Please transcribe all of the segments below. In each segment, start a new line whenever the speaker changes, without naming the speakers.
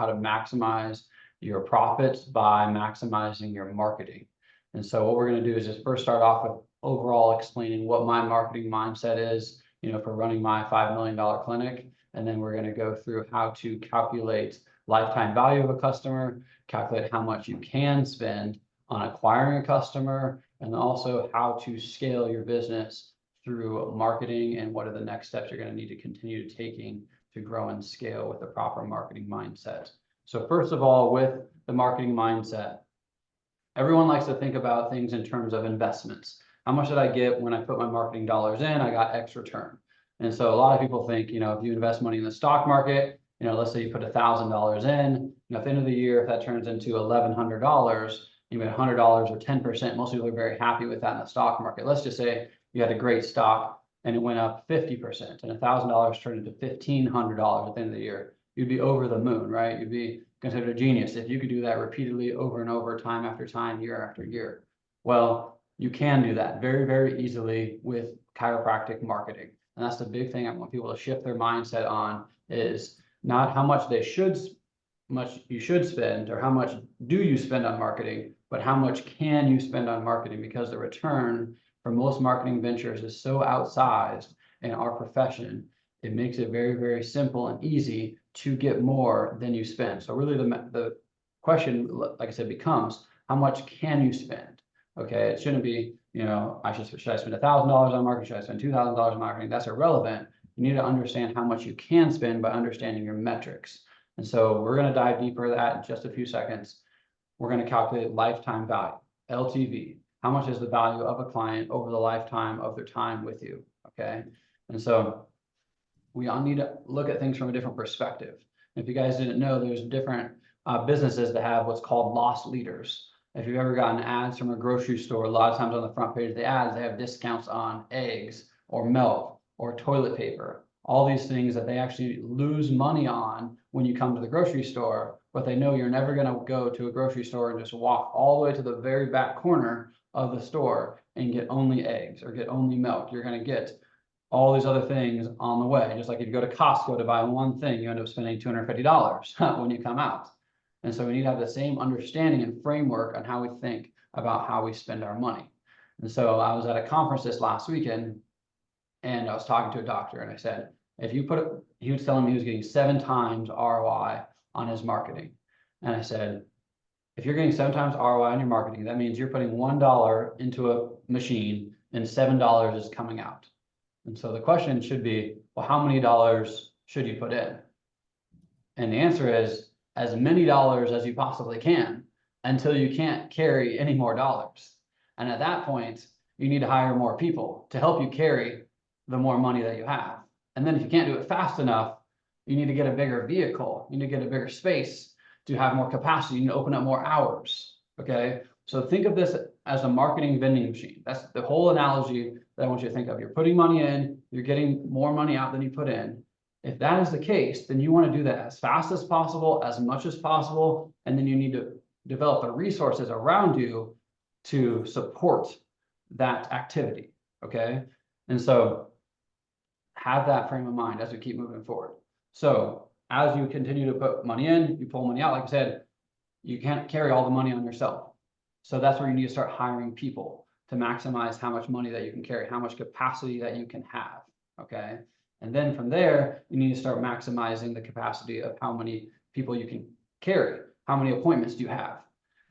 how to maximize your profits by maximizing your marketing. And so what we're going to do is just first start off with overall explaining what my marketing mindset is, for running my $5 million clinic. And then we're going to go through how to calculate lifetime value of a customer, calculate how much you can spend on acquiring a customer, and also how to scale your business through marketing and what are the next steps you're going to need to continue taking to grow and scale with the proper marketing mindset. So first of all, with the marketing mindset, everyone likes to think about things in terms of investments. How much did I get when I put my marketing dollars in? I got X return. And so a lot of people think, if you invest money in the stock market, let's say you put $1,000 in, at the end of the year, if that turns into $1,100, you made $100 or 10%. Most people are very happy with that in the stock market. Let's just say you had a great stock and it went up 50% and $1,000 turned into $1,500 at the end of the year. You'd be over the moon, right? You'd be considered a genius if you could do that repeatedly over and over, time after time, year after year. Well, you can do that very, very easily with chiropractic marketing. And that's the big thing I want people to shift their mindset on, is not how much you should spend or how much do you spend on marketing, but how much can you spend on marketing, because the return for most marketing ventures is so outsized in our profession. It makes it very, very simple and easy to get more than you spend. So really the question, like I said, becomes how much can you spend? Okay, it shouldn't be, should I spend $1,000 on marketing? Should I spend $2,000 on marketing? That's irrelevant. You need to understand how much you can spend by understanding your metrics. And so we're going to dive deeper into that in just a few seconds. We're going to calculate lifetime value, LTV. How much is the value of a client over the lifetime of their time with you? Okay. And so we all need to look at things from a different perspective. If you guys didn't know, there's different businesses that have what's called loss leaders. If you've ever gotten ads from a grocery store, a lot of times on the front page of the ads, they have discounts on eggs or milk or toilet paper, all these things that they actually lose money on when you come to the grocery store, but they know you're never going to go to a grocery store and just walk all the way to the very back corner of the store and get only eggs or get only milk. You're going to get all these other things on the way. Just like if you go to Costco to buy one thing, you end up spending $250 when you come out. And so we need to have the same understanding and framework on how we think about how we spend our money. And so I was at a conference this last weekend and I was talking to a doctor and I said, he was telling me he was getting 7 times ROI on his marketing. And I said, if you're getting 7 times ROI on your marketing, that means you're putting $1 into a machine and $7 is coming out. And so the question should be, well, how many dollars should you put in? And the answer is as many dollars as you possibly can until you can't carry any more dollars. And at that point, you need to hire more people to help you carry the more money that you have. And then if you can't do it fast enough, you need to get a bigger vehicle. You need to get a bigger space to have more capacity. You need to open up more hours. Okay. So think of this as a marketing vending machine. That's the whole analogy that I want you to think of. You're putting money in, you're getting more money out than you put in. If that is the case, then you want to do that as fast as possible, as much as possible, and then you need to develop the resources around you to support that activity, okay? And so have that frame of mind as we keep moving forward. So as you continue to put money in, you pull money out, like I said, you can't carry all the money on yourself. So that's where you need to start hiring people to maximize how much money that you can carry, how much capacity that you can have, okay? And then from there, you need to start maximizing the capacity of how many people you can carry. How many appointments do you have?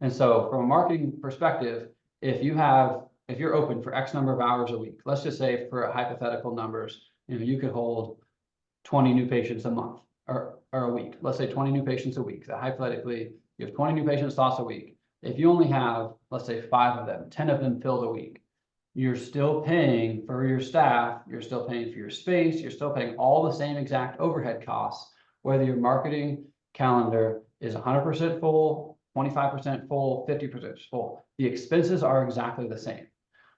And so from a marketing perspective, if you're open for X number of hours a week, let's just say for hypothetical numbers, you could hold 20 new patients a month or a week. Let's say 20 new patients a week. So hypothetically, you have 20 new patient slots a week. If you only have, let's say 5 of them, 10 of them filled a week, you're still paying for your staff, you're still paying for your space, you're still paying all the same exact overhead costs, whether your marketing calendar is 100% full, 25% full, 50% full. The expenses are exactly the same.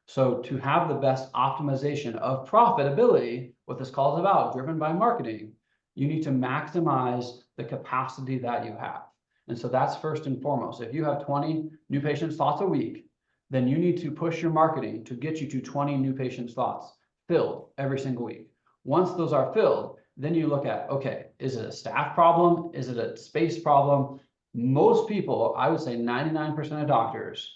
So to have the best optimization of profitability, what this call is about, driven by marketing, you need to maximize the capacity that you have. And so that's first and foremost. If you have 20 new patient slots a week, then you need to push your marketing to get you to 20 new patient slots filled every single week. Once those are filled, then you look at, okay, Is it a staff problem? Is it a space problem? Most people, I would say 99% of doctors,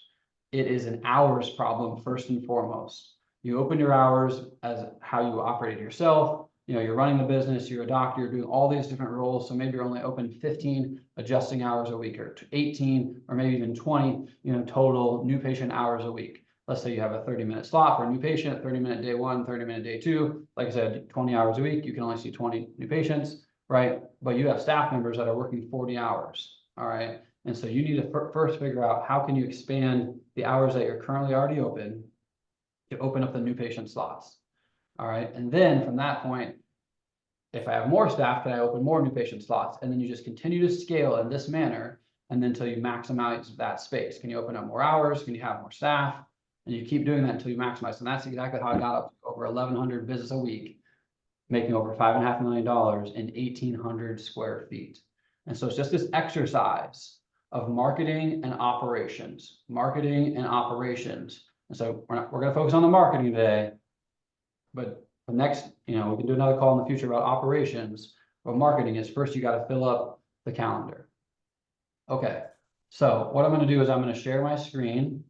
it is an hours problem first and foremost. You open your hours as how you operate yourself. You're running the business, you're a doctor, you're doing all these different roles. So maybe you're only open 15 adjusting hours a week, or 18, or maybe even 20, total new patient hours a week. Let's say you have a 30-minute slot for a new patient, 30-minute day one, 30-minute day two. Like I said, 20 hours a week, you can only see 20 new patients, right? But you have staff members that are working 40 hours, all right? And so you need to first figure out how can you expand the hours that you're currently already open to open up the new patient slots, all right? And then from that point, if I have more staff, can I open more new patient slots? And then you just continue to scale in this manner, and then until you maximize that space. Can you open up more hours? Can you have more staff? And you keep doing that until you maximize. And that's exactly how I got up to over 1,100 visits a week, making over $5.5 million in 1,800 square feet. And so it's just this exercise of marketing and operations, marketing and operations. And so we're going to focus on the marketing today, but the next, we can do another call in the future about operations. But marketing is first, you got to fill up the calendar. Okay, so what I'm going to do is I'm going to share my screen,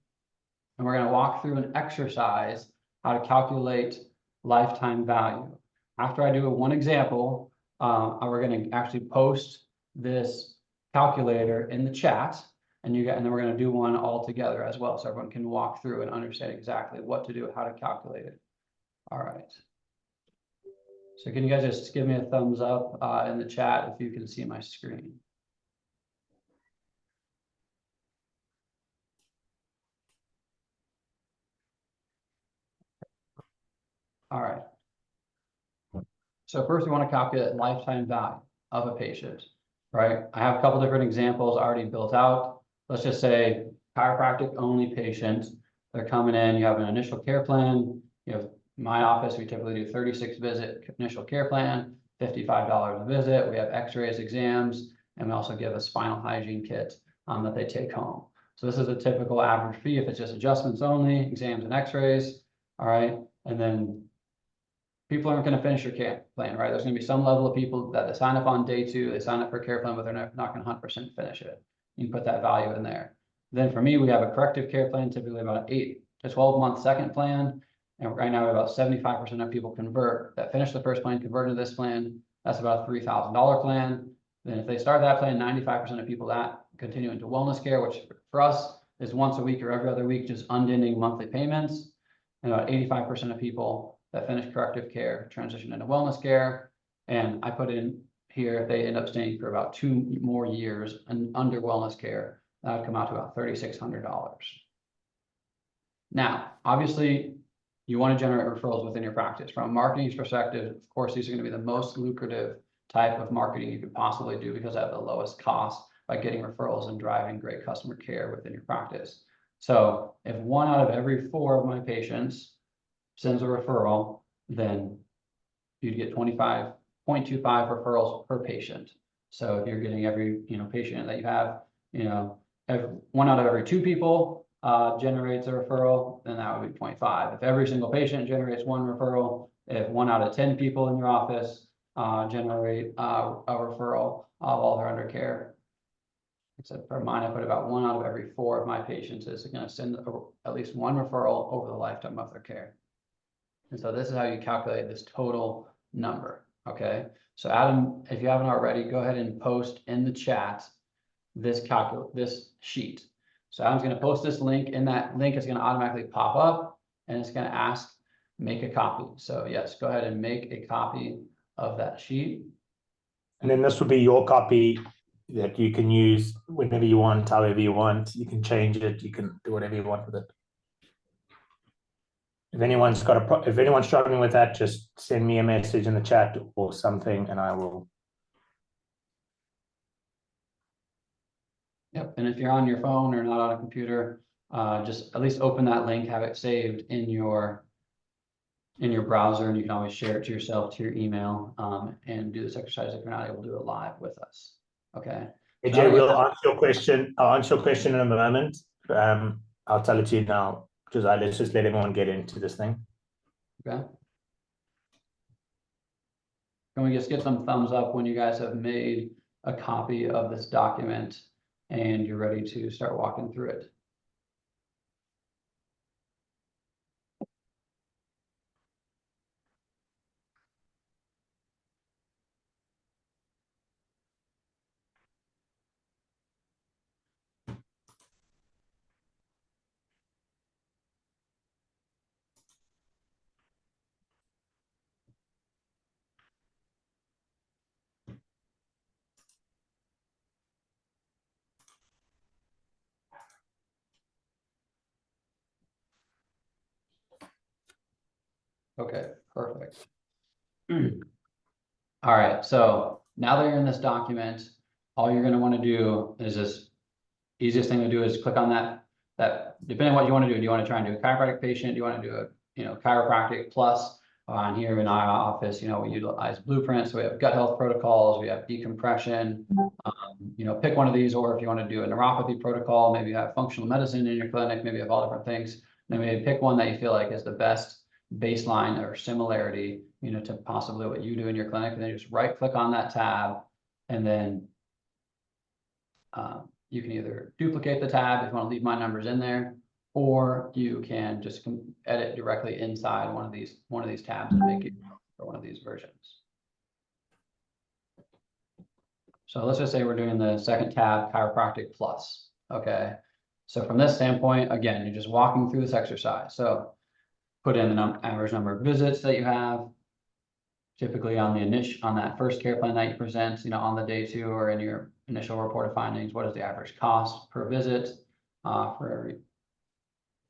and we're going to walk through an exercise how to calculate lifetime value. After I do one example, we're going to actually post this calculator in the chat, and then we're going to do one all together as well, so everyone can walk through and understand exactly what to do, how to calculate it. All right. So can you guys just give me a thumbs up in the chat if you can see my screen? All right. So first we want to calculate lifetime value of a patient, right? I have a couple different examples already built out. Let's just say chiropractic only patient. They're coming in, you have an initial care plan. You have my office, we typically do 36 visit initial care plan, $55 a visit. We have x-rays, exams, and we also give a spinal hygiene kit that they take home. So this is a typical average fee if it's just adjustments only, exams and x-rays, all right? And then people aren't going to finish your care plan, right? There's going to be some level of people that they sign up on day 2, they sign up for care plan, but they're not going to 100% finish it. You can put that value in there. Then for me, we have a corrective care plan, typically about an 8 to 12 month second plan. And right now, about 75% of people convert that finish the first plan, convert to this plan. That's about a $3,000 plan. Then if they start that plan, 95% of people that continue into wellness care, which for us is once a week or every other week, just unending monthly payments. And about 85% of people that finish corrective care transition into wellness care. And I put in here, if they end up staying for about 2 more years and under wellness care, that would come out to about $3,600. Now, obviously, you want to generate referrals within your practice. From a marketing perspective, of course, these are going to be the most lucrative type of marketing you could possibly do because they have the lowest cost by getting referrals and driving great customer care within your practice. So if 1 out of every 4 of my patients sends a referral, then you'd get 25.25 referrals per patient. So if you're getting every patient that you have, 1 out of every 2 people generates a referral, then that would be 0.5. If every single patient generates 1 referral, if 1 out of 10 people in your office generate a referral while they're under care, except for mine, I put about 1 out of every 4 of my patients is going to send at least 1 referral over the lifetime of their care. And so this is how you calculate this total number, okay? So Adam, if you haven't already, go ahead and post in the chat this sheet. So Adam's going to post this link, and that link is going to automatically pop up, and it's going to ask, make a copy. So yes, go ahead and make a copy of that sheet.
And then this will be your copy that you can use whenever you want, however you want. You can change it. You can do whatever you want with it. If anyone's if anyone's struggling with that, just send me a message in the chat or something, and I will.
Yep, and if you're on your phone or not on a computer, just at least open that link, have it saved in your browser, and you can always share it to yourself, to your email, and do this exercise if you're not able to do it live with us. Okay.
Hey, Jay, we'll answer your question. I'll answer your question in a moment. I'll tell it to you now. Let's just let everyone get into this thing.
Okay. Can we just get some thumbs up when you guys have made a copy of this document and you're ready to start walking through it? Okay, perfect. All right, so now that you're in this document, all you're gonna wanna do is this, easiest thing to do is click on that, depending on what you wanna do. Do you wanna try and do a chiropractic patient? Do you wanna do a, chiropractic plus? On here in our office, we utilize blueprints, so we have gut health protocols, we have decompression. Pick one of these, or if you wanna do a neuropathy protocol, maybe you have functional medicine in your clinic, maybe you have all different things. Then maybe pick one that you feel like is the best baseline or similarity, to possibly what you do in your clinic, and then you just right click on that tab, and then you can either duplicate the tab if you want to leave my numbers in there, or you can just edit directly inside one of these tabs and make it for one of these versions. So let's just say we're doing the second tab, chiropractic plus. Okay. So from this standpoint, again, you're just walking through this exercise. So put in the average number of visits that you have. Typically on that first care plan that you present, on the day 2 or in your initial report of findings, what is the average cost per visit for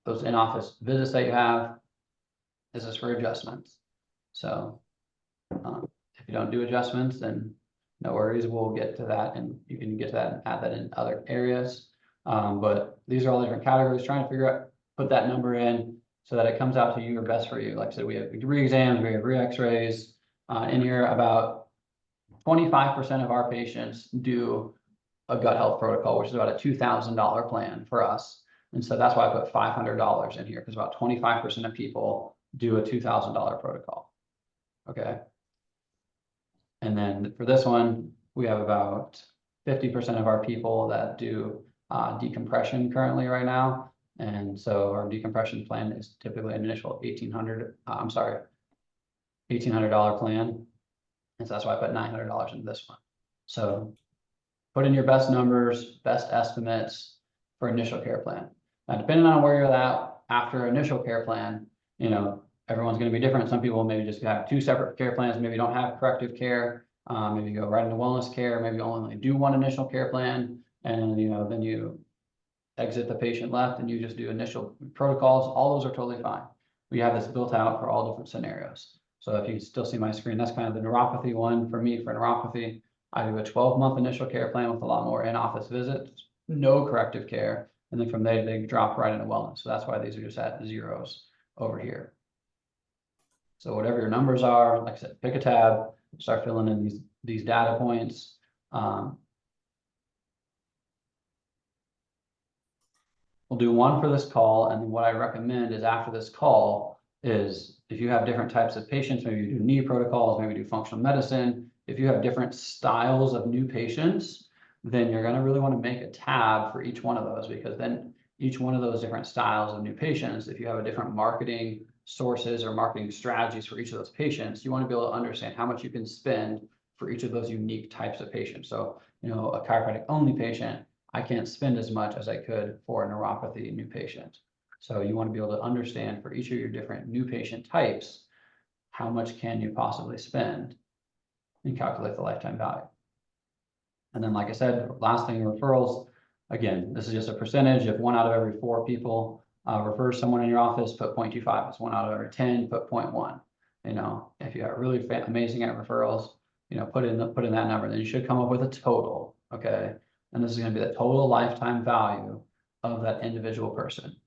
those in-office visits that you have? This is for adjustments. So if you don't do adjustments, then no worries, we'll get to that, and you can get to that and add that in other areas. But these are all different categories, trying to figure out, put that number in so that it comes out to you or best for you. Like I said, we have re-exams, we have re-x-rays. In here, about 25% of our patients do a gut health protocol, which is about a $2,000 plan for us. And so that's why I put $500 in here, because about 25% of people do a $2,000 protocol. Okay. And then for this one, we have about 50% of our people that do decompression currently right now. And so our decompression plan is typically an initial $1,800 plan. And so that's why I put $900 into this one. So put in your best numbers, best estimates for initial care plan. Now, depending on where you're at after initial care plan, everyone's going to be different. Some people maybe just have 2 separate care plans, maybe don't have corrective care, maybe go right into wellness care, maybe only do one initial care plan, and then you exit the patient left and you just do initial protocols. All those are totally fine. We have this built out for all different scenarios. So if you still see my screen, that's kind of the neuropathy one for me. For neuropathy, I do a 12-month initial care plan with a lot more in-office visits, no corrective care. And then from there, they drop right into wellness. So that's why these are just at zeros over here. So whatever your numbers are, like I said, pick a tab, start filling in these data points. We'll do one for this call, and what I recommend is after this call is if you have different types of patients, maybe you do knee protocols, maybe do functional medicine. If you have different styles of new patients, then you're going to really want to make a tab for each one of those, because then each one of those different styles of new patients, if you have a different marketing sources or marketing strategies for each of those patients, you want to be able to understand how much you can spend for each of those unique types of patients. So, a chiropractic only patient, I can't spend as much as I could for a neuropathy new patient. So you want to be able to understand for each of your different new patient types, how much can you possibly spend and calculate the lifetime value. And then, like I said, last thing, referrals. Again, this is just a percentage. If 1 out of every 4 people refers someone in your office, put 0.25. If 1 out of every 10, put 0.1. If you are really amazing at referrals, put in that number. Then you should come up with a total. Okay. And this is going to be the total lifetime value of that individual person.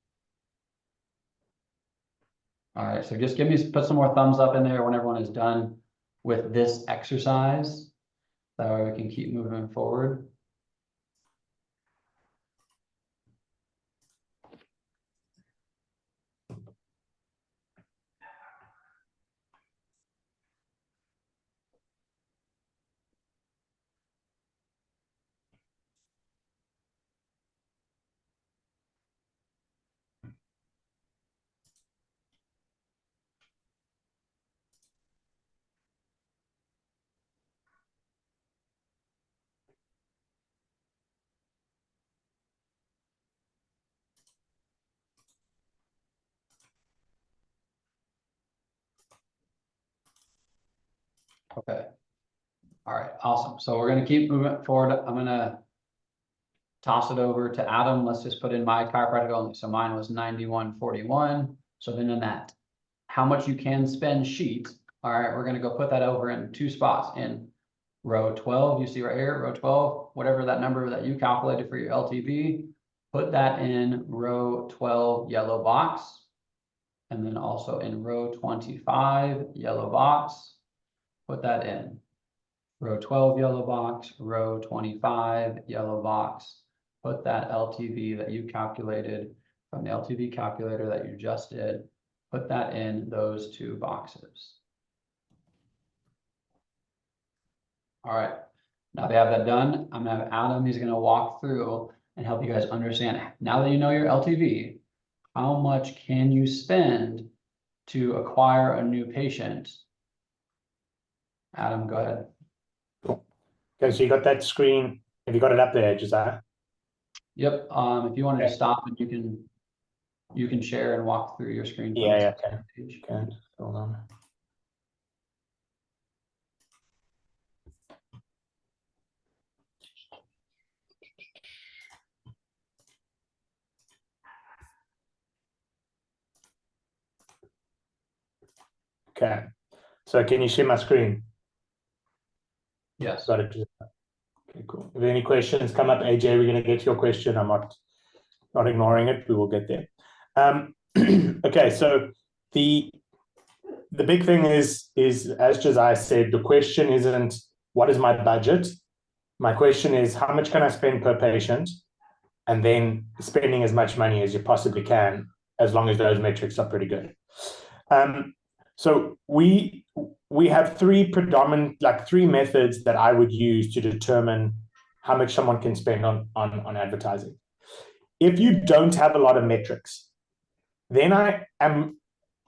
All right, so just put some more thumbs up in there when everyone is done with this exercise. That way we can keep moving forward. Okay. All right, awesome. So we're gonna keep moving forward. I'm gonna toss it over to Adam. Let's just put in my chiropractic only. So mine was 91.41. So then in that, how much you can spend sheet. All right, we're gonna go put that over in 2 spots in row 12. You see right here, row 12, whatever that number that you calculated for your LTV, put that in row 12 yellow box. And then also in row 25 yellow box, put that in. Row 12 yellow box, row 25 yellow box. Put that LTV that you calculated from the LTV calculator that you just did, put that in those 2 boxes. All right, now they have that done. I'm gonna have Adam, he's gonna walk through and help you guys understand. Now that you know your LTV, how much can you spend to acquire a new patient? Adam, go ahead.
Cool. Okay, so you got that screen. Have you got it up there, Josiah?
Yep, if you wanted to
Okay.
stop and you can share and walk through your screen.
Yeah, okay. Okay, hold on. Okay, so can you share my screen?
Yes.
Got it. Okay, cool. If any questions come up, AJ, we're going to get your question. I'm not ignoring it. We will get there. Okay, so the big thing is as Josiah said, the question isn't what is my budget. My question is how much can I spend per patient, and then spending as much money as you possibly can, as long as those metrics are pretty good. So we have three methods that I would use to determine how much someone can spend on advertising. If you don't have a lot of metrics, then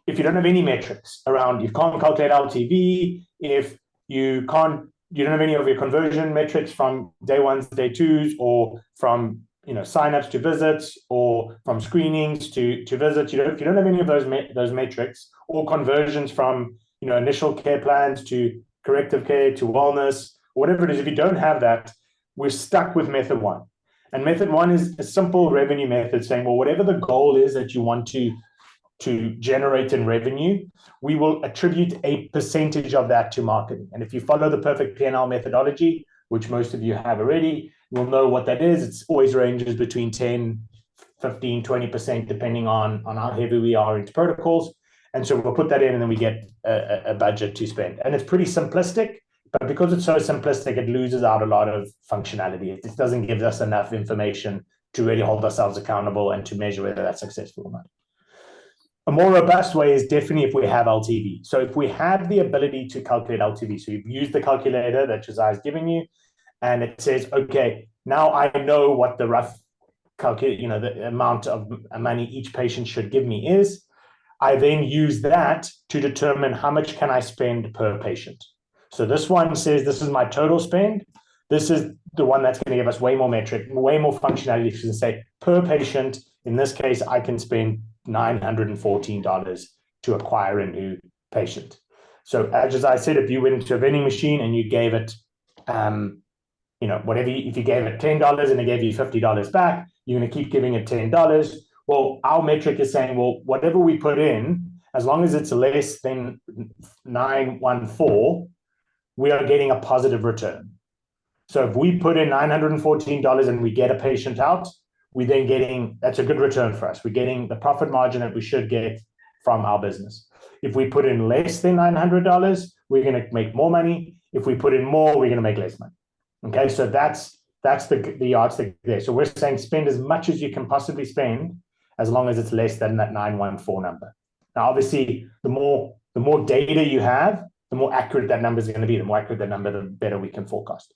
if you don't have any metrics around, you can't calculate LTV, if you don't have any of your conversion metrics from day 1s, day 2s, or from signups to visits, or from screenings to visits. If you don't have any of those metrics, or conversions from initial care plans to corrective care to wellness, or whatever it is, if you don't have that, we're stuck with method 1. And method 1 is a simple revenue method saying, well, whatever the goal is that you want to generate in revenue, we will attribute a percentage of that to marketing. And if you follow the perfect P&L methodology, which most of you have already, you'll know what that is. It always ranges between 10, 15, 20%, depending on how heavy we are into protocols. And so we'll put that in, and then we get a budget to spend. And it's pretty simplistic, but because it's so simplistic, it loses out a lot of functionality. It doesn't give us enough information to really hold ourselves accountable and to measure whether that's successful or not. A more robust way is definitely if we have LTV. So if we have the ability to calculate LTV, so you've used the calculator that Josiah is giving you, and it says, okay, now I know what the rough the amount of money each patient should give me is. I then use that to determine how much can I spend per patient. So this one says, this is my total spend. This is the one that's going to give us way more metric, way more functionality. You can say per patient, in this case, I can spend $914 to acquire a new patient. So as I said, if you went into a vending machine and you gave it, if you gave it $10 and they gave you $50 back, you're going to keep giving it $10. Well, our metric is saying, well, whatever we put in, as long as it's less than 914, we are getting a positive return. So if we put in $914 and we get a patient out, we then that's a good return for us. We're getting the profit margin that we should get from our business. If we put in less than $900, we're going to make more money. If we put in more, we're going to make less money. Okay, so that's the yardstick there. So we're saying spend as much as you can possibly spend, as long as it's less than that 914 number. Now, obviously, the more data you have, the more accurate that number is going to be. The more accurate that number, the better we can forecast.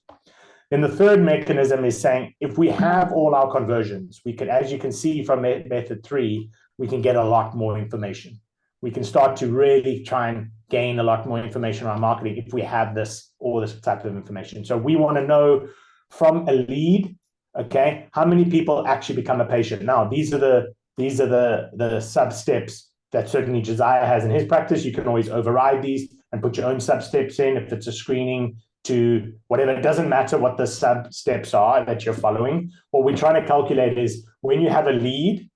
Then the third mechanism is saying, if we have all our conversions, we can, as you can see from method 3, we can get a lot more information. We can start to really try and gain a lot more information around marketing if we have all this type of information. So we want to know from a lead, okay, how many people actually become a patient. Now, these are the sub steps that certainly Josiah has in his practice. You can always override these, and put your own sub steps in. If it's a screening to whatever, it doesn't matter what the sub steps are that you're following. What we're trying to calculate is when you have a lead,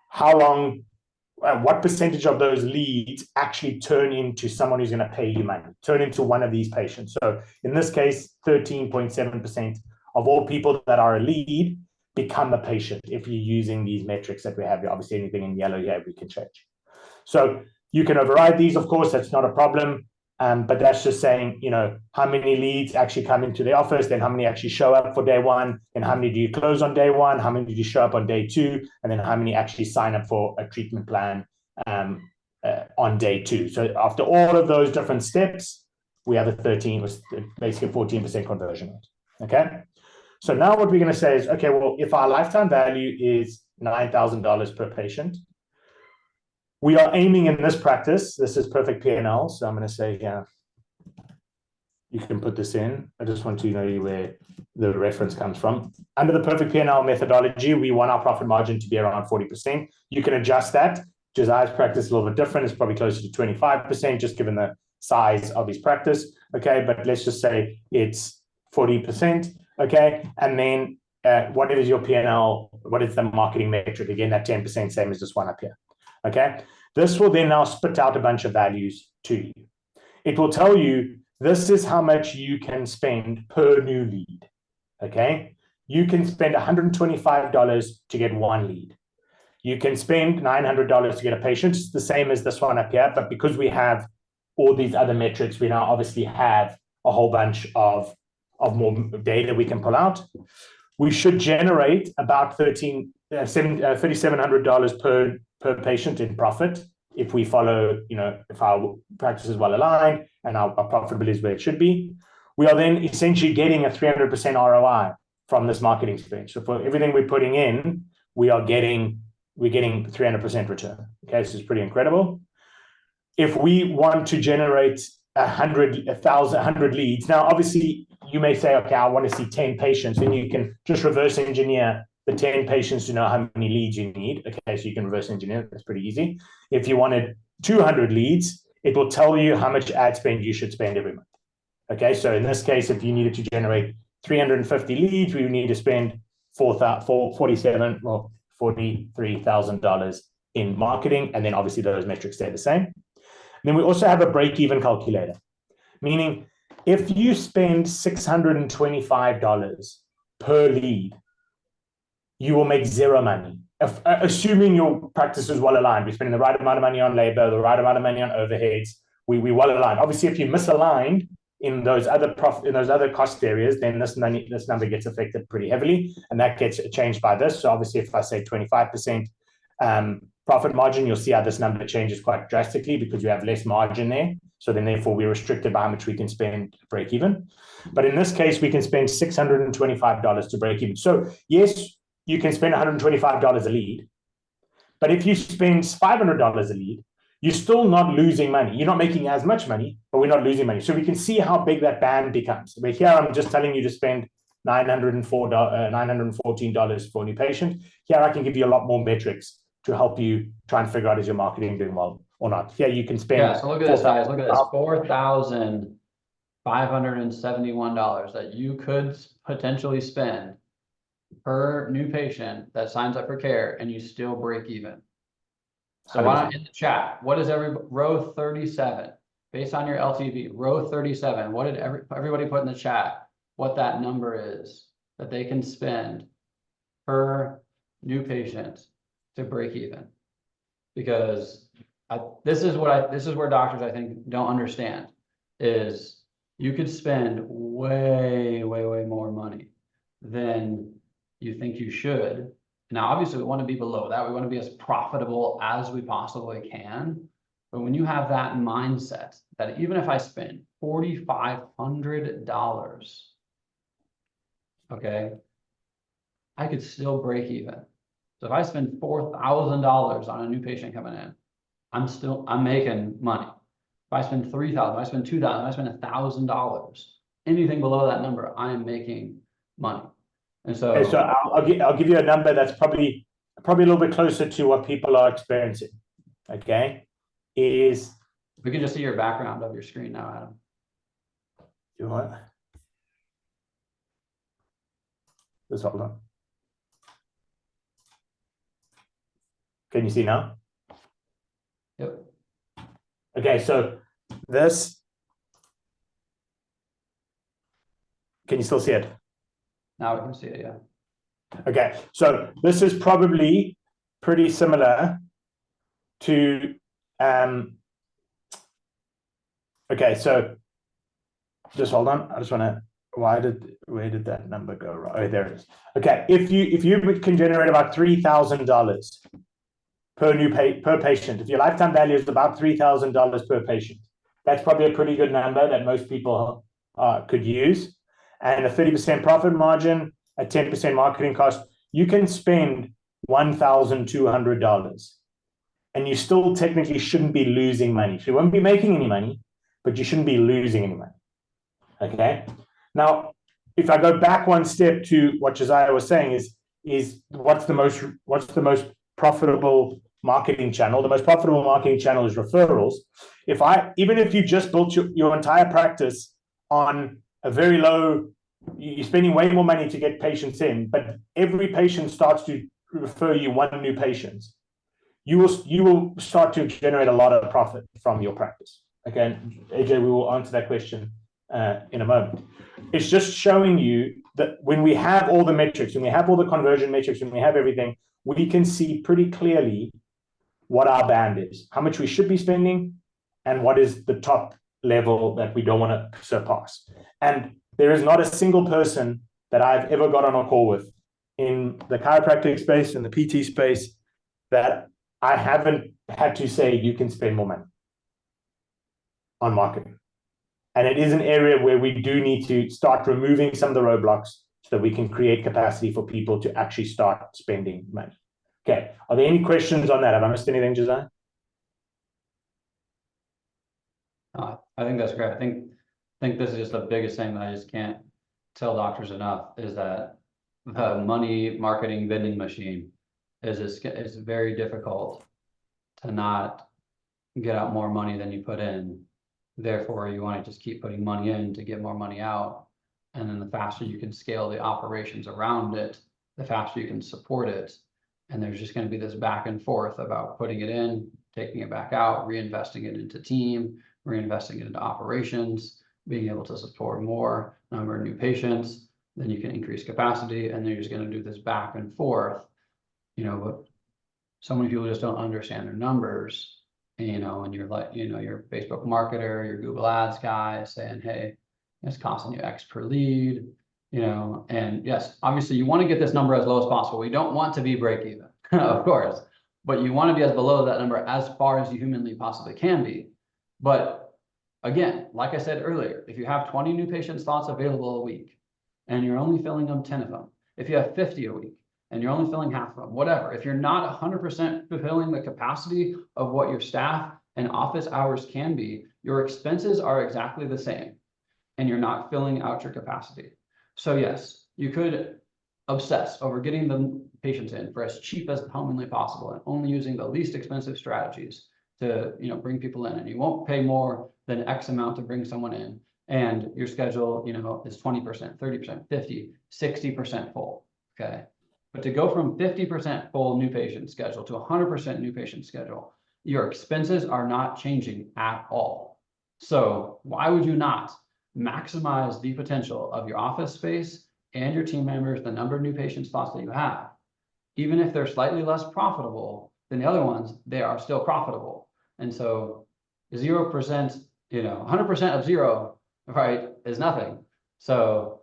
how long, what percentage of those leads actually turn into someone who's going to pay you money, turn into one of these patients. So in this case, 13.7% of all people that are a lead become a patient if you're using these metrics that we have here. Obviously, anything in yellow here we can change. So you can override these, of course, that's not a problem. But that's just saying, how many leads actually come into the office, then how many actually show up for day one, and how many do you close on day one, how many do you show up on day two, and then how many actually sign up for a treatment plan on day two. So after all of those different steps, we have basically a 14% conversion rate. Okay. So now what we're going to say is, okay, well, if our lifetime value is $9,000 per patient, we are aiming in this practice. This is perfect P&L. So I'm going to say, you can put this in. I just want to know where the reference comes from. Under the perfect P&L methodology, we want our profit margin to be around 40%. You can adjust that. Josiah's practice is a little bit different. It's probably closer to 25%, just given the size of his practice. Okay, but let's just say it's 40%. Okay, and then what is your P&L? What is the marketing metric? Again, that 10%, same as this one up here. Okay, this will then now spit out a bunch of values to you. It will tell you this is how much you can spend per new lead. Okay, you can spend $125 to get one lead. You can spend $900 to get a patient. It's the same as this one up here, but because we have all these other metrics, we now obviously have a whole bunch of more data we can pull out. We should generate about $3,700 per patient in profit if we follow, if our practice is well aligned and our profitability is where it should be. We are then essentially getting a 300% ROI from this marketing spend. So for everything we're putting in, we're getting 300% return. Okay, this is pretty incredible. If we want to generate 100 leads, now obviously you may say, okay, I want to see 10 patients, and you can just reverse engineer the 10 patients to know how many leads you need. Okay, so you can reverse engineer. That's pretty easy. If you wanted 200 leads, it will tell you how much ad spend you should spend every month. Okay, so in this case, if you needed to generate 350 leads, we would need to spend $43,000 in marketing, and then obviously those metrics stay the same. And then we also have a break-even calculator, meaning if you spend $625 per lead, you will make zero money. Assuming your practice is well aligned, we're spending the right amount of money on labor, the right amount of money on overheads, we well aligned. Obviously, if you misaligned in those other cost areas, then this number gets affected pretty heavily, and that gets changed by this. So obviously, if I say 25% profit margin, you'll see how this number changes quite drastically because you have less margin there. So then therefore we're restricted by how much we can spend to break even. But in this case, we can spend $625 to break even. So yes, you can spend $125 a lead, but if you spend $500 a lead, you're still not losing money. You're not making as much money, but we're not losing money. So we can see how big that band becomes. But here I'm just telling you to spend $914 for a new patient. Here I can give you a lot more metrics to help you try and figure out is your marketing doing well or not. Here you can spend.
Yeah, so look at this, guys. Look at this, $4,571 that you could potentially spend per new patient that signs up for care, and you still break even. So why not in the chat? What is row 37 based on your LTV? Row 37. What did everybody put in the chat? What that number is that they can spend per new patient to break even? Because this is where doctors, I think, don't understand is you could spend way more money than you think you should. Now, obviously, we want to be below that. We want to be as profitable as we possibly can. But when you have that mindset that even if I spend $4,500, okay, I could still break even. So if I spend $4,000 on a new patient coming in, I'm making money. If I spend $3,000, if I spend $2,000, if I spend $1,000, anything below that number, I am making money. And so,
okay, so I'll give you a number that's probably a little bit closer to what people are experiencing. Okay, is
We can just see your background of your screen now, Adam.
You what? Just hold on. Can you see now?
Yep.
Okay, so this, can you still see it?
Now we can see it, yeah.
Okay, so this is probably pretty similar to, okay, so just hold on. I just want to, where did that number go? Oh, there it is. Okay, if you can generate about $3,000 per patient, if your lifetime value is about $3,000 per patient, that's probably a pretty good number that most people could use. And a 30% profit margin, a 10% marketing cost, you can spend $1,200, and you still technically shouldn't be losing money. So you won't be making any money, but you shouldn't be losing any money. Okay. Now, if I go back one step to what Josiah was saying, is what's the most profitable marketing channel? The most profitable marketing channel is referrals. Even if you just built your entire practice on a very low, you're spending way more money to get patients in, but every patient starts to refer you one new patient, you will start to generate a lot of profit from your practice. Again, AJ, we will answer that question in a moment. It's just showing you that when we have all the metrics, when we have all the conversion metrics, when we have everything, we can see pretty clearly what our band is, how much we should be spending, and what is the top level that we don't want to surpass. And there is not a single person that I've ever got on a call with in the chiropractic space, in the PT space, that I haven't had to say, you can spend more money on marketing. And it is an area where we do need to start removing some of the roadblocks so that we can create capacity for people to actually start spending money. Okay, are there any questions on that? Have I missed anything, Josiah?
I think that's great. I think this is just the biggest thing that I just can't tell doctors enough, is that the money marketing vending machine is very difficult to not get out more money than you put in. Therefore, you want to just keep putting money in to get more money out. And then the faster you can scale the operations around it, the faster you can support it. And there's just going to be this back and forth about putting it in, taking it back out, reinvesting it into team, reinvesting it into operations, being able to support more number of new patients. Then you can increase capacity, and then you're just going to do this back and forth. But so many people just don't understand their numbers. And you're like, your Facebook marketer, your Google Ads guy is saying, hey, it's costing you X per lead, and yes, obviously you want to get this number as low as possible. We don't want to be break even, of course, but you want to be as below that number as far as you humanly possibly can be. But again, like I said earlier, if you have 20 new patient slots available a week and you're only filling them 10 of them, if you have 50 a week and you're only filling half of them, whatever, if you're not 100% fulfilling the capacity of what your staff and office hours can be, your expenses are exactly the same and you're not filling out your capacity. So yes, you could obsess over getting the patients in for as cheap as humanly possible and only using the least expensive strategies to bring people in, and you won't pay more than X amount to bring someone in, and your schedule is 20%, 30%, 50, 60% full. Okay, but to go from 50% full new patient schedule to 100% new patient schedule, your expenses are not changing at all. So why would you not maximize the potential of your office space and your team members, the number of new patient slots that you have? Even if they're slightly less profitable than the other ones, they are still profitable. And so 0%, 100% of zero, right, is nothing. So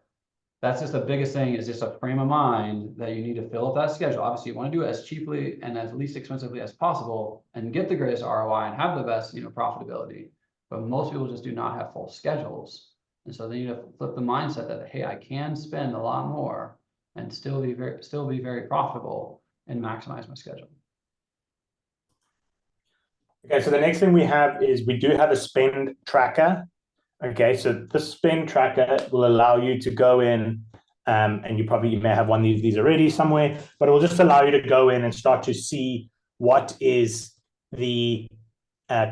that's just the biggest thing, is just a frame of mind that you need to fill up that schedule. Obviously, you want to do it as cheaply and as least expensively as possible and get the greatest ROI and have the best, profitability. But most people just do not have full schedules. And so they need to flip the mindset that, hey, I can spend a lot more and still be very profitable and maximize my schedule.
Okay, so the next thing we have is we do have a spend tracker. Okay, so the spend tracker will allow you to go in, and you may have one of these already somewhere, but it will just allow you to go in and start to see what is the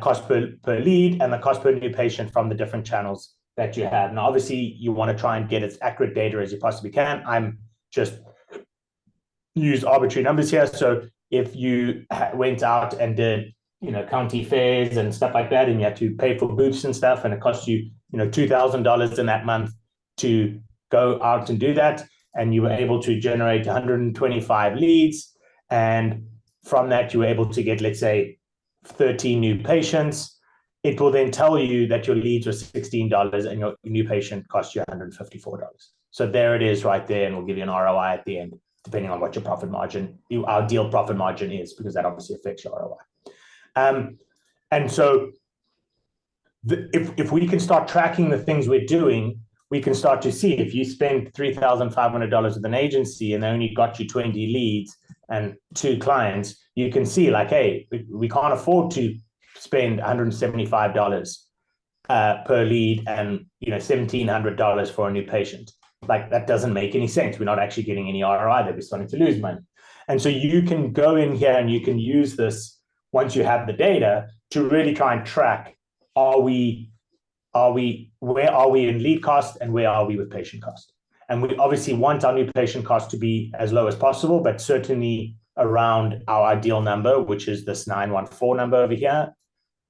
cost per lead, and the cost per new patient from the different channels that you have. Now, obviously, you want to try and get as accurate data as you possibly can. I'm just use arbitrary numbers here. So if you went out and did, county fairs and stuff like that, and you had to pay for booths and stuff, and it cost you, $2,000 in that month to go out and do that, and you were able to generate 125 leads, and from that you were able to get, let's say, 13 new patients, it will then tell you that your leads were $16 and your new patient cost you $154. So there it is right there, and we'll give you an ROI at the end, depending on what your profit margin, our deal profit margin is, because that obviously affects your ROI. And so if we can start tracking the things we're doing, we can start to see if you spend $3,500 with an agency and they only got you 20 leads and 2 clients, you can see like, hey, we can't afford to spend $175 per lead and $1,700 for a new patient. Like, that doesn't make any sense. We're not actually getting any ROI there. We're starting to lose money. And so you can go in here and you can use this once you have the data to really try and track, where are we in lead cost and where are we with patient cost? And we obviously want our new patient cost to be as low as possible, but certainly around our ideal number, which is this 914 number over here,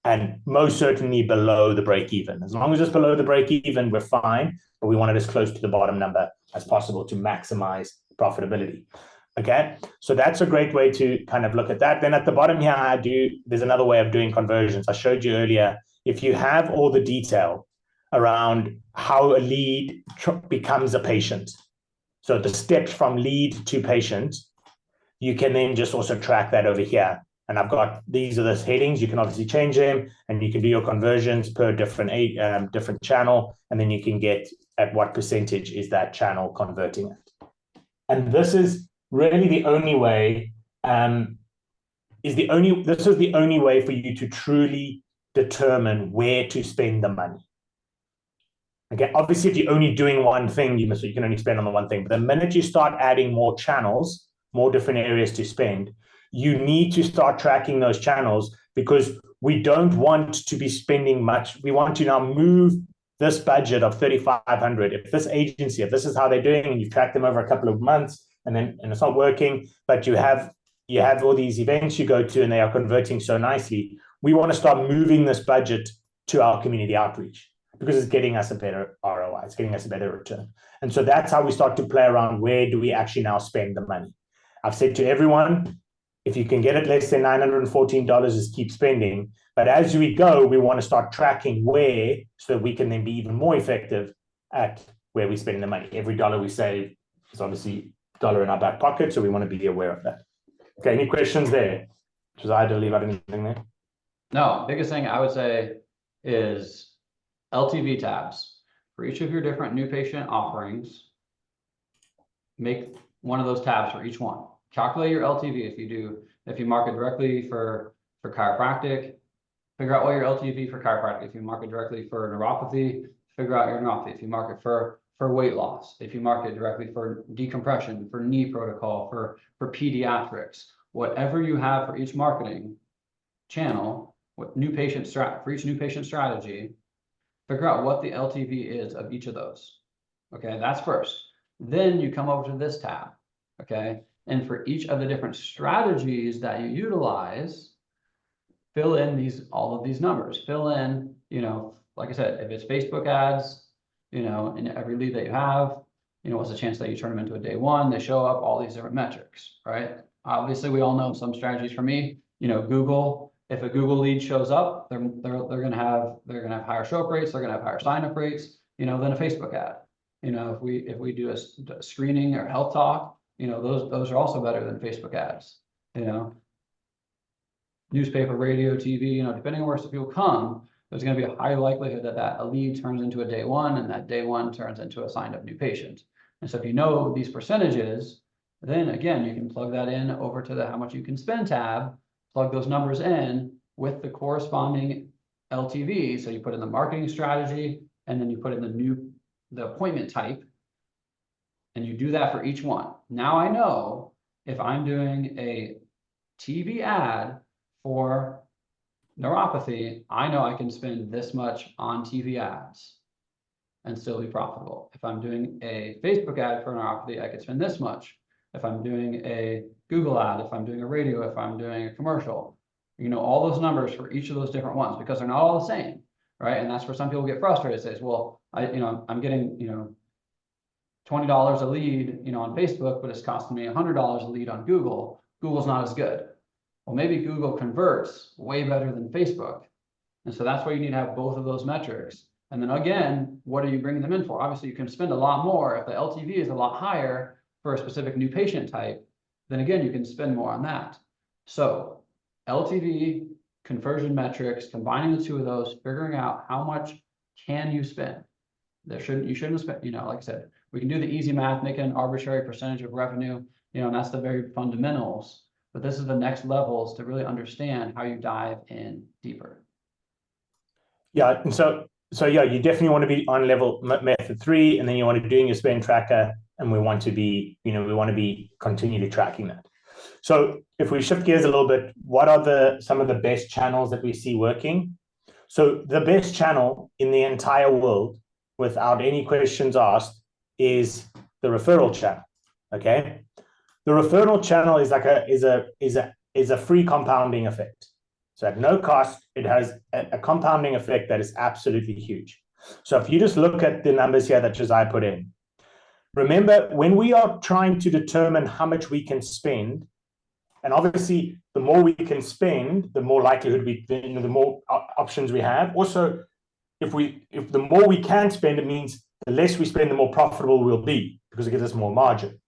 and most certainly below the break even. As long as it's below the break even, we're fine, but we want it as close to the bottom number as possible to maximize profitability. Okay, so that's a great way to kind of look at that. Then at the bottom here, there's another way of doing conversions. I showed you earlier, if you have all the detail around how a lead becomes a patient, so the steps from lead to patient, you can then just also track that over here. And I've got, these are the headings. You can obviously change them, and you can do your conversions per different channel, and then you can get at what percentage is that channel converting it. And this is really the only way, this is the only way for you to truly determine where to spend the money. Okay, obviously, if you're only doing one thing, you can only spend on the one thing. But the minute you start adding more channels, more different areas to spend, you need to start tracking those channels, because we don't want to be spending much. We want to now move this budget of $3,500. If this agency, if this is how they're doing, and you've tracked them over a couple of months, and it's not working, but you have all these events you go to and they are converting so nicely, we want to start moving this budget to our community outreach, because it's getting us a better ROI, it's getting us a better return. And so that's how we start to play around, where do we actually now spend the money. I've said to everyone, if you can get it less than $914, just keep spending. But as we go, we want to start tracking where, so that we can then be even more effective at where we spend the money. Every dollar we save is obviously a dollar in our back pocket, so we want to be aware of that. Okay, any questions there? Josiah, did I leave out anything there?
No, biggest thing I would say is LTV tabs. For each of your different new patient offerings, make one of those tabs for each one. Calculate your LTV. If you market directly for chiropractic, figure out what your LTV for chiropractic. If you market directly for neuropathy, figure out your neuropathy. If you market for weight loss, if you market directly for decompression, for knee protocol, for pediatrics, whatever you have for each marketing channel, for each new patient strategy, figure out what the LTV is of each of those. Okay, that's first. Then you come over to this tab. Okay, and for each of the different strategies that you utilize, fill in all of these numbers. Fill in, like I said, if it's Facebook ads, in every lead that you have, what's the chance that you turn them into a day one? They show up, all these different metrics, right? Obviously, we all know some strategies. For me, Google. If a Google lead shows up, they're gonna have higher show up rates. They're gonna have higher sign up rates, than a Facebook ad. If we do a screening or health talk, those are also better than Facebook ads. Newspaper, radio, TV, depending on where people come, there's going to be a high likelihood that a lead turns into a day one, and that day one turns into a signed up new patient. And so if you know these percentages, then again, you can plug that in over to the how much you can spend tab, plug those numbers in with the corresponding LTV. So you put in the marketing strategy, and then you put in the appointment type, and you do that for each one. Now I know if I'm doing a TV ad for neuropathy, I know I can spend this much on TV ads and still be profitable. If I'm doing a Facebook ad for neuropathy, I could spend this much. If I'm doing a Google ad, if I'm doing a radio, if I'm doing a commercial, all those numbers for each of those different ones, because they're not all the same, right? And that's where some people get frustrated. Says, well, I'm getting, $20 a lead, on Facebook, but it's costing me $100 a lead on Google. Google's not as good. Well, maybe Google converts way better than Facebook. And so that's why you need to have both of those metrics. And then again, what are you bringing them in for? Obviously, you can spend a lot more. If the LTV is a lot higher for a specific new patient type, then again, you can spend more on that. So LTV, conversion metrics, combining the two of those, figuring out how much can you spend. You shouldn't spend, like I said, we can do the easy math, make it an arbitrary percentage of revenue, and that's the very fundamentals. But this is the next levels to really understand how you dive in deeper.
Yeah, and so yeah, you definitely want to be on level method 3, and then you want to be doing your spend tracker, and we want to be, continually tracking that. So if we shift gears a little bit, what are some of the best channels that we see working? So the best channel in the entire world, without any questions asked, is the referral channel. Okay, the referral channel is like a free compounding effect. So at no cost, it has a compounding effect that is absolutely huge. So if you just look at the numbers here that Josiah put in, remember, when we are trying to determine how much we can spend, and obviously the more we can spend, the more likelihood the more options we have. Also, if the more we can spend, it means the less we spend, the more profitable we'll be, because it gives us more margin.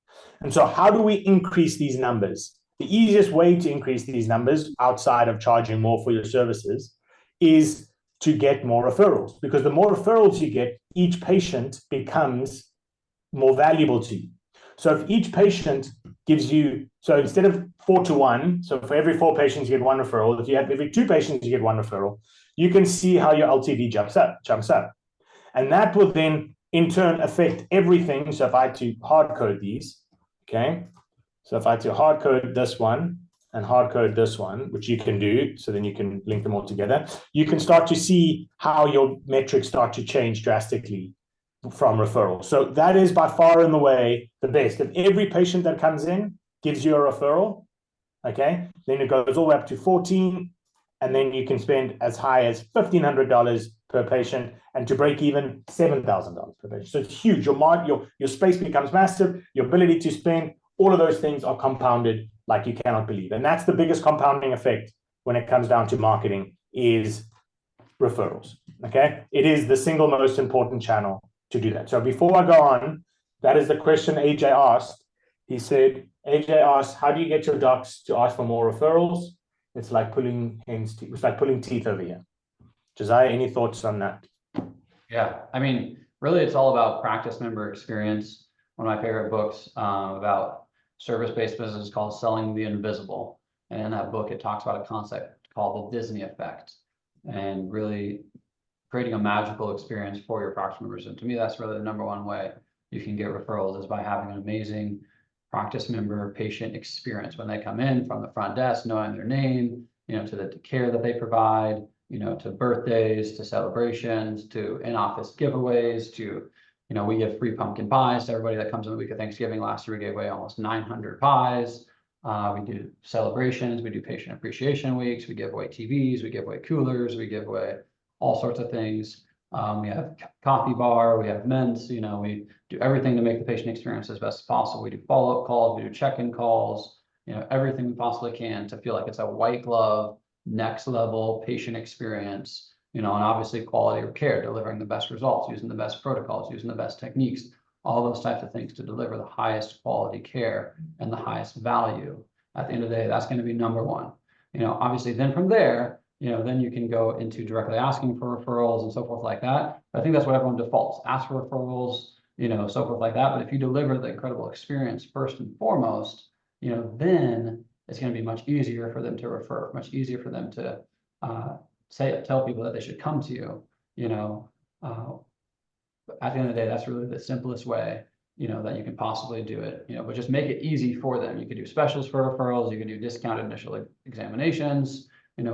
And so how do we increase these numbers? The easiest way to increase these numbers, outside of charging more for your services, is to get more referrals, because the more referrals you get, each patient becomes more valuable to you. So if each patient gives you, so instead of 4 to 1, so for every 4 patients you get 1 referral, if you have every 2 patients you get 1 referral, you can see how your LTV jumps up. And that will then in turn affect everything. So if I had to hard code these, okay, so if I had to hard code this one and hard code this one, which you can do, so then you can link them all together, you can start to see how your metrics start to change drastically from referrals. So that is by far and away the best. If every patient that comes in gives you a referral, okay, then it goes all the way up to 14, and then you can spend as high as $1,500 per patient, and to break even, $7,000 per patient. So it's huge. Your space becomes massive. Your ability to spend, all of those things are compounded like you cannot believe. And that's the biggest compounding effect when it comes down to marketing, is referrals. Okay, it is the single most important channel to do that. So before I go on, that is the question AJ asked. He said, AJ asked, how do you get your docs to ask for more referrals? It's like pulling teeth over here. Josiah, any thoughts on that?
Yeah, I mean, really, it's all about practice member experience. One of my favorite books about service-based business is called Selling the Invisible. And in that book, it talks about a concept called the Disney effect, and really creating a magical experience for your practice members. And to me, that's really the number one way you can get referrals, is by having an amazing practice member patient experience when they come in, from the front desk, knowing their name, to the care that they provide, to birthdays, to celebrations, to in-office giveaways, to, we give free pumpkin pies to everybody that comes in the week of Thanksgiving. Last year, we gave away almost 900 pies. We do celebrations, we do patient appreciation weeks, we give away TVs, we give away coolers, we give away all sorts of things. We have coffee bar, we have mints, we do everything to make the patient experience as best as possible. We do follow-up calls, we do check-in calls, everything we possibly can to feel like it's a white glove, next level patient experience, and obviously quality of care, delivering the best results, using the best protocols, using the best techniques, all those types of things to deliver the highest quality care and the highest value. At the end of the day, that's going to be number one. Obviously then from there, then you can go into directly asking for referrals and so forth like that. But I think that's what everyone defaults, ask for referrals, so forth like that. But if you deliver the incredible experience first and foremost, then it's going to be much easier for them to refer, much easier for them to tell people that they should come to you. At the end of the day, that's really the simplest way, that you can possibly do it, but just make it easy for them. You can do specials for referrals, you can do discounted initial examinations, and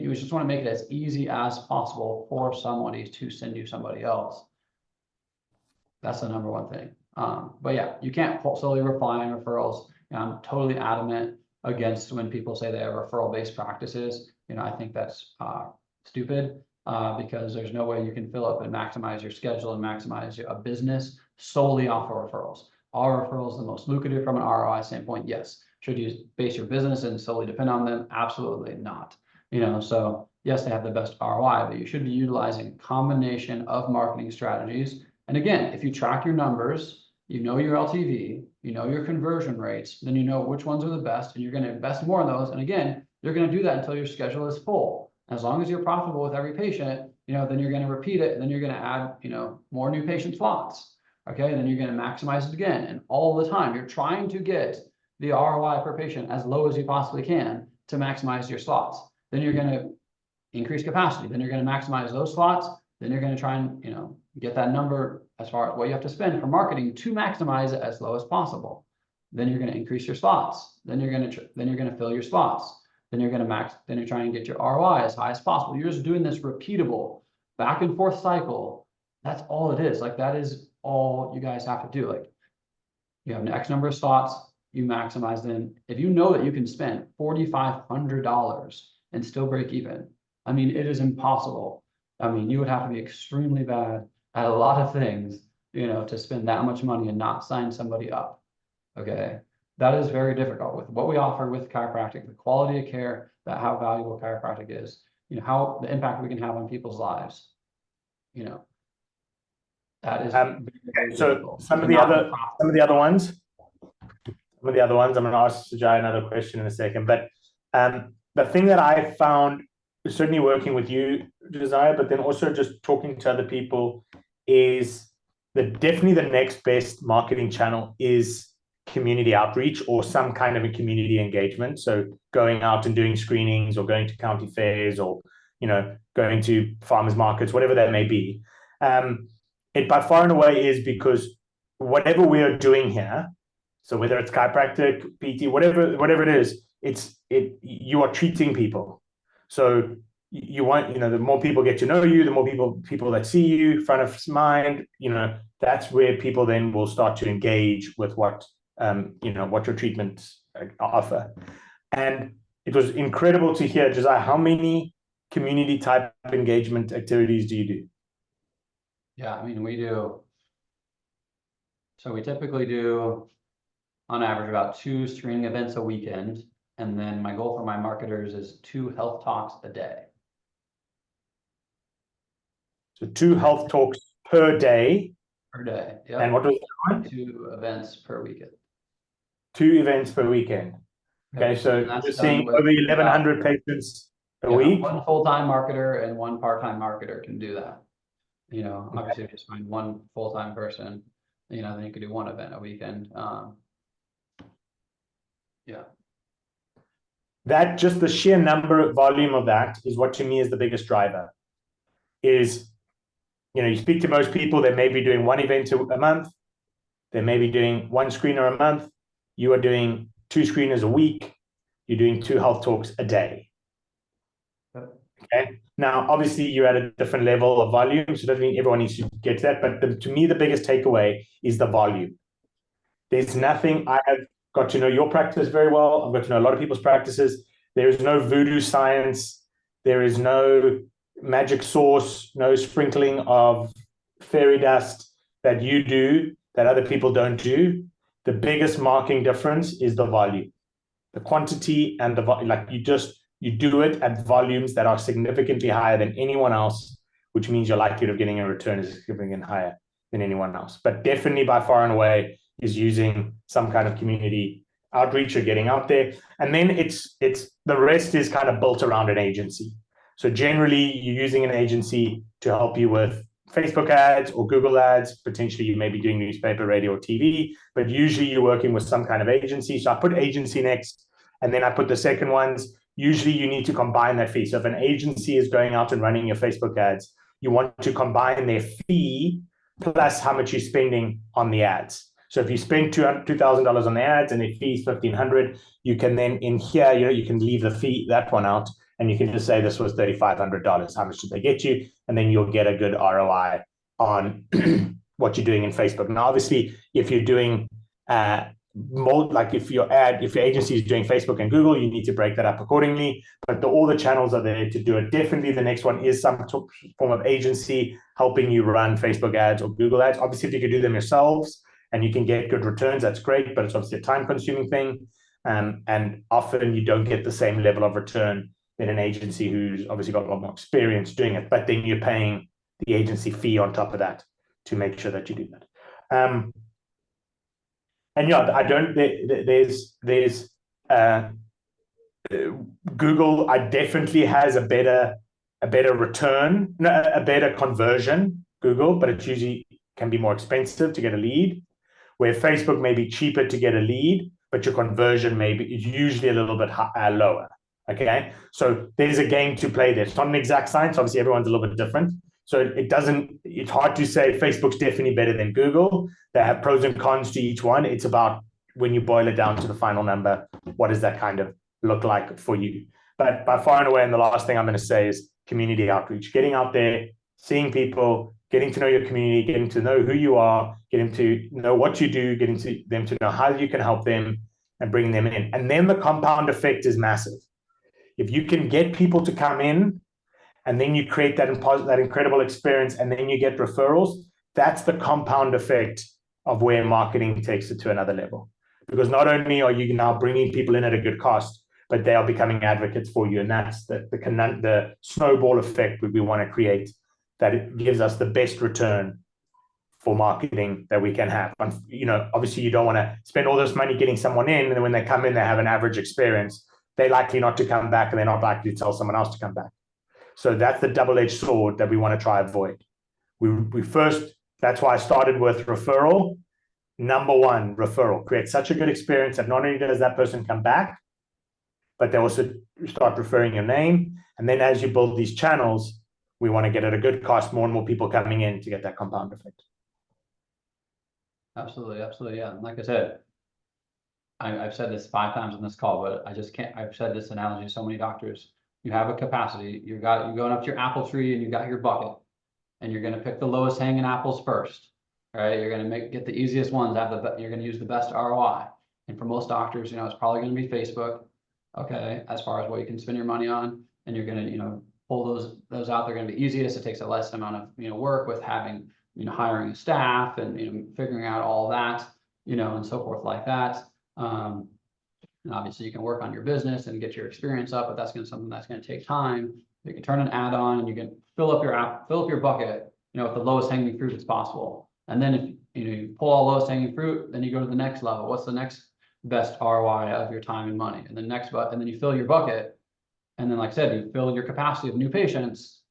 you just want to make it as easy as possible for somebody to send you somebody else. That's the number one thing. But yeah, you can't solely rely on referrals. I'm totally adamant against when people say they have referral-based practices. I think that's stupid because there's no way you can fill up and maximize your schedule and maximize a business solely off of referrals. Are referrals the most lucrative from an ROI standpoint? Yes. Should you base your business and solely depend on them? Absolutely not. So yes, they have the best ROI, but you should be utilizing a combination of marketing strategies. And again, if you track your numbers, your LTV, your conversion rates, then you know which ones are the best, and you're going to invest more in those. And again, you're going to do that until your schedule is full. As long as you're profitable with every patient, then you're going to repeat it, and then you're going to add, more new patient slots. Okay, and then you're going to maximize it again. And all the time, you're trying to get the ROI per patient as low as you possibly can to maximize your slots. Then you're going to increase capacity. Then you're going to maximize those slots. Then you're going to try and, get that number as far as what you have to spend for marketing to maximize it as low as possible. Then you're going to increase your slots. Then you're going to fill your slots. Then you're going to then you're trying to get your ROI as high as possible. You're just doing this repeatable back and forth cycle. That's all it is. Like, that is all you guys have to do. Like, you have an X number of slots, you maximize them. If you know that you can spend $4,500 and still break even, I mean, it is impossible. I mean, you would have to be extremely bad at a lot of things, to spend that much money and not sign somebody up. Okay. That is very difficult with what we offer with chiropractic, the quality of care, that how valuable chiropractic is, how the impact we can have on people's lives. That is very
so
difficult.
some of the other ones, I'm going to ask Jai another question in a second, but the thing that I found, certainly working with you, Josiah, but then also just talking to other people, is that definitely the next best marketing channel is community outreach or some kind of a community engagement. So going out and doing screenings, or going to county fairs, or going to farmers markets, whatever that may be. It by far and away is, because whatever we are doing here, so whether it's chiropractic, PT, whatever it is, you are treating people. So you want, the more people get to know you, the more people that see you front of mind, that's where people then will start to engage with what your treatments offer. And it was incredible to hear, Josiah, how many community type engagement activities do you do?
Yeah, I mean, we typically do on average about 2 screening events a weekend. And then my goal for my marketers is 2 health talks a day.
So 2 health talks per day.
Per day. Yep.
And what was the one?
2 events per weekend.
2 events per weekend. Okay,
Yep.
so you're seeing over 1,100 patients a week.
One full-time marketer and 1 part-time marketer can do that. Obviously, if you just find 1 full-time person, then you could do 1 event a weekend. Yeah.
That, just the sheer volume of that is what to me is the biggest driver. Is, you speak to most people, they may be doing 1 event a month, they may be doing 1 screener a month, you are doing 2 screeners a week, you're doing 2 health talks a day. Okay. Now, obviously, you're at a different level of volume, so it doesn't mean everyone needs to get to that. But to me, the biggest takeaway is the volume. There's nothing. I have got to know your practice very well. I've got to know a lot of people's practices. There is no voodoo science. There is no magic sauce, no sprinkling of fairy dust that you do that other people don't do. The biggest marking difference is the volume, the quantity, and the like. You do it at volumes that are significantly higher than anyone else, which means your likelihood of getting a return is significantly higher than anyone else. But definitely by far and away is using some kind of community outreach or getting out there. And then it's the rest is kind of built around an agency. So generally you're using an agency to help you with Facebook ads or Google ads. Potentially you may be doing newspaper, radio, or TV, but usually you're working with some kind of agency. So I put agency next, and then I put the second ones. Usually you need to combine that fee. So if an agency is going out and running your Facebook ads, you want to combine their fee plus how much you're spending on the ads. So if you spend $2,000 on the ads and their fee is $1,500, you can then in here, you can leave the fee, that one out, and you can just say this was $3,500. How much did they get you? And then you'll get a good ROI on what you're doing in Facebook. Now, obviously, if you're doing more, like if your agency is doing Facebook and Google, you need to break that up accordingly. But all the channels are there to do it. Definitely, the next one is some form of agency helping you run Facebook ads or Google ads. Obviously, if you can do them yourselves and you can get good returns, that's great. But it's obviously a time-consuming thing, and often you don't get the same level of return in an agency who's obviously got a lot more experience doing it. But then you're paying the agency fee on top of that to make sure that you do that. And yeah, I don't. There's Google. I definitely has a better return, a better conversion. Google, but it usually can be more expensive to get a lead. Where Facebook may be cheaper to get a lead, but your conversion is usually a little bit lower. Okay, so there's a game to play there. It's not an exact science. Obviously, everyone's a little bit different. So it's hard to say Facebook's definitely better than Google. They have pros and cons to each one. It's about, when you boil it down to the final number, what does that kind of look like for you? But by far and away, and the last thing I'm going to say is community outreach, getting out there, seeing people, getting to know your community, getting to know who you are, getting to know what you do, getting to them to know how you can help them and bring them in. And then the compound effect is massive. If you can get people to come in, and then you create that incredible experience, and then you get referrals, that's the compound effect of where marketing takes it to another level. Because not only are you now bringing people in at a good cost, but they are becoming advocates for you. And that's the snowball effect we want to create, that it gives us the best return for marketing that we can have. And, obviously you don't want to spend all this money getting someone in, and then when they come in, they have an average experience. They're likely not to come back, and they're not likely to tell someone else to come back. So that's the double-edged sword that we want to try and avoid. That's why I started with referral. Number one, referral. Create such a good experience that not only does that person come back, but they also start referring your name. And then as you build these channels, we want to get at a good cost, more and more people coming in to get that compound effect.
Absolutely, absolutely, yeah. And like I said, I've said this 5 times on this call, but I just can't. I've said this analogy to so many doctors. You have a capacity. You're going up to your apple tree, and you got your bucket, and you're going to pick the lowest hanging apples first. Right? You're going to get the easiest ones. You're going to use the best ROI. And for most doctors, it's probably going to be Facebook. Okay, as far as what you can spend your money on, and you're going to pull those out. They're going to be easiest. It takes a less amount of work with having hiring a staff and figuring out all that and so forth like that. And obviously you can work on your business and get your experience up, but that's something that's going to take time. You can turn an ad on, and you can fill up your bucket, with the lowest hanging fruit as possible. And then if you pull all lowest hanging fruit, then you go to the next level. What's the next best ROI of your time and money? And then and then you fill your bucket. And then, like I said, you fill your capacity of new patients.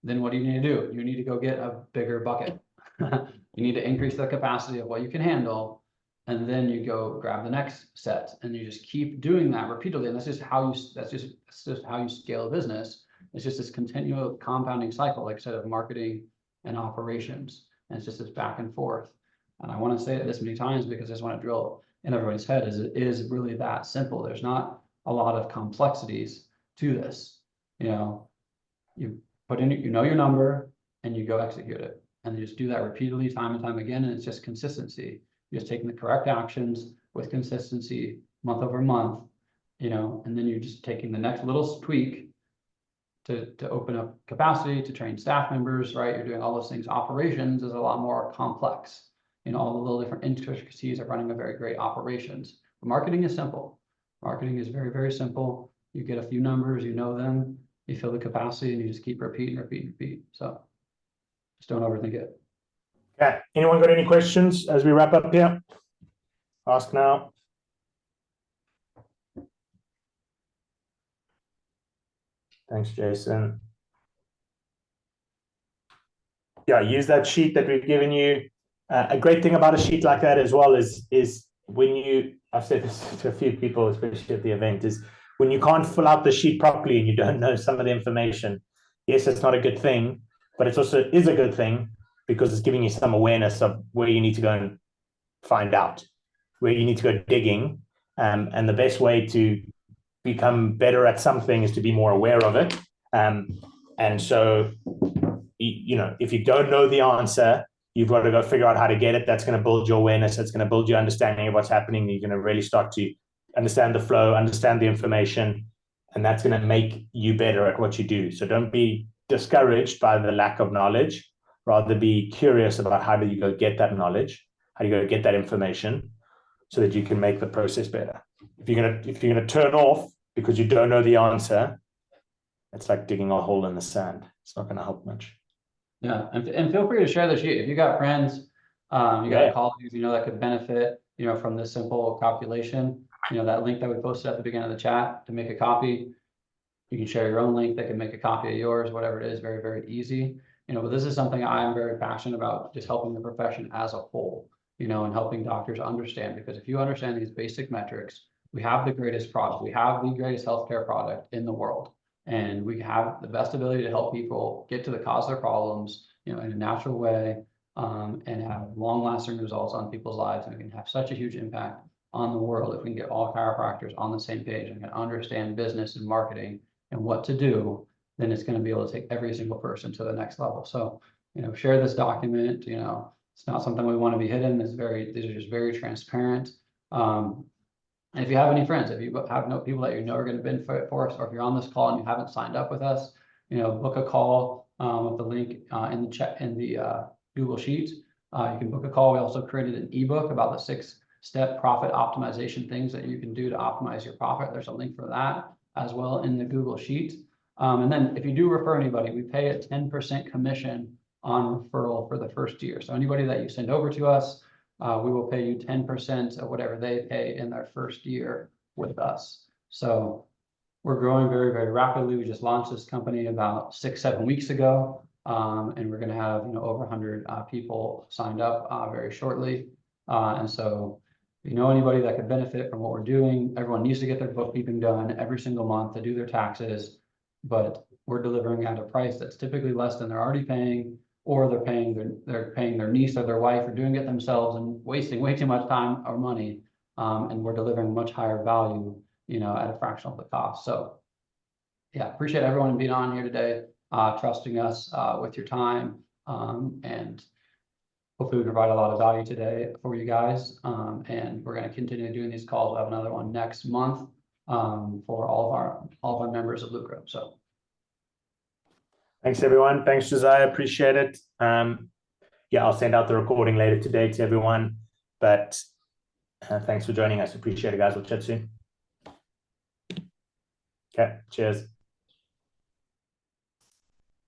Then what do you need to do? You need to go get a bigger bucket. You need to increase the capacity of what you can handle. And then you go grab the next set, and you just keep doing that repeatedly. And that's just how you scale a business. It's just this continual compounding cycle, like I said, of marketing and operations. And it's just this back and forth. And I want to say it this many times because I just want to drill in everybody's head, it is really that simple. There's not a lot of complexities to this. You put in, your number, and you go execute it. And you just do that repeatedly, time and time again. And it's just consistency. You're just taking the correct actions with consistency month over month, and then you're just taking the next little tweak to open up capacity, to train staff members, right? You're doing all those things. Operations is a lot more complex, all the little different intricacies of running a very great operations. But marketing is simple. Marketing is very, very simple. You get a few numbers, them, you fill the capacity, and you just keep repeating. So just don't overthink it.
Okay. Anyone got any questions as we wrap up here? Ask now. Thanks, Jason. Yeah, use that sheet that we've given you. A great thing about a sheet like that as well is when I've said this to a few people, especially at the event, is when you can't fill out the sheet properly and you don't know some of the information. Yes, it's not a good thing, but it also is a good thing, because it's giving you some awareness of where you need to go and find out, where you need to go digging. And the best way to become better at something is to be more aware of it. And so, if you don't know the answer, you've got to go figure out how to get it. That's going to build your awareness. That's going to build your understanding of what's happening. You're going to really start to understand the flow, understand the information, and that's going to make you better at what you do. So don't be discouraged by the lack of knowledge. Rather be curious about how do you go get that knowledge, how do you go get that information, so that you can make the process better. If you're gonna turn off because you don't know the answer, it's like digging a hole in the sand. It's not going to help much.
Yeah, and feel free to share the sheet if you got friends, you got colleagues that could benefit from this simple calculation. That link that we posted at the beginning of the chat to make a copy. You can share your own link. They can make a copy of yours, whatever it is. Very, very easy. But this is something I'm very passionate about, just helping the profession as a whole, and helping doctors understand. Because if you understand these basic metrics, we have the greatest product. We have the greatest healthcare product in the world. And we have the best ability to help people get to the cause of their problems, in a natural way, and have long-lasting results on people's lives. And we can have such a huge impact on the world if we can get all chiropractors on the same page and can understand business and marketing and what to do. Then it's going to be able to take every single person to the next level. So, share this document. It's not something we want to be hidden. These are just very transparent. And if you have any friends, if you have people that are going to benefit for us, or if you're on this call and you haven't signed up with us, book a call with the link in the Google Sheets. You can book a call. We also created an ebook about the 6-step profit optimization things that you can do to optimize your profit. There's a link for that as well in the Google Sheet. And then if you do refer anybody, we pay a 10% commission on referral for the first year. So anybody that you send over to us, we will pay you 10% of whatever they pay in their first year with us. So we're growing very, very rapidly. We just launched this company about 6-7 weeks ago, and we're going to have over 100 people signed up very shortly. And so if you know anybody that could benefit from what we're doing, everyone needs to get their bookkeeping done every single month to do their taxes, but we're delivering at a price that's typically less than they're already paying, or they're paying their niece or their wife, or doing it themselves and wasting way too much time or money. And we're delivering much higher value, at a fraction of the cost. So yeah, appreciate everyone being on here today, trusting us with your time, and hopefully we provide a lot of value today for you guys. And we're going to continue doing these calls. We'll have another one next month for all of our members of Lucro. So
thanks, everyone. Thanks, Josiah. Appreciate it. I'll send out the recording later today to everyone. But thanks for joining us. Appreciate it, guys. We'll chat soon. Okay, cheers.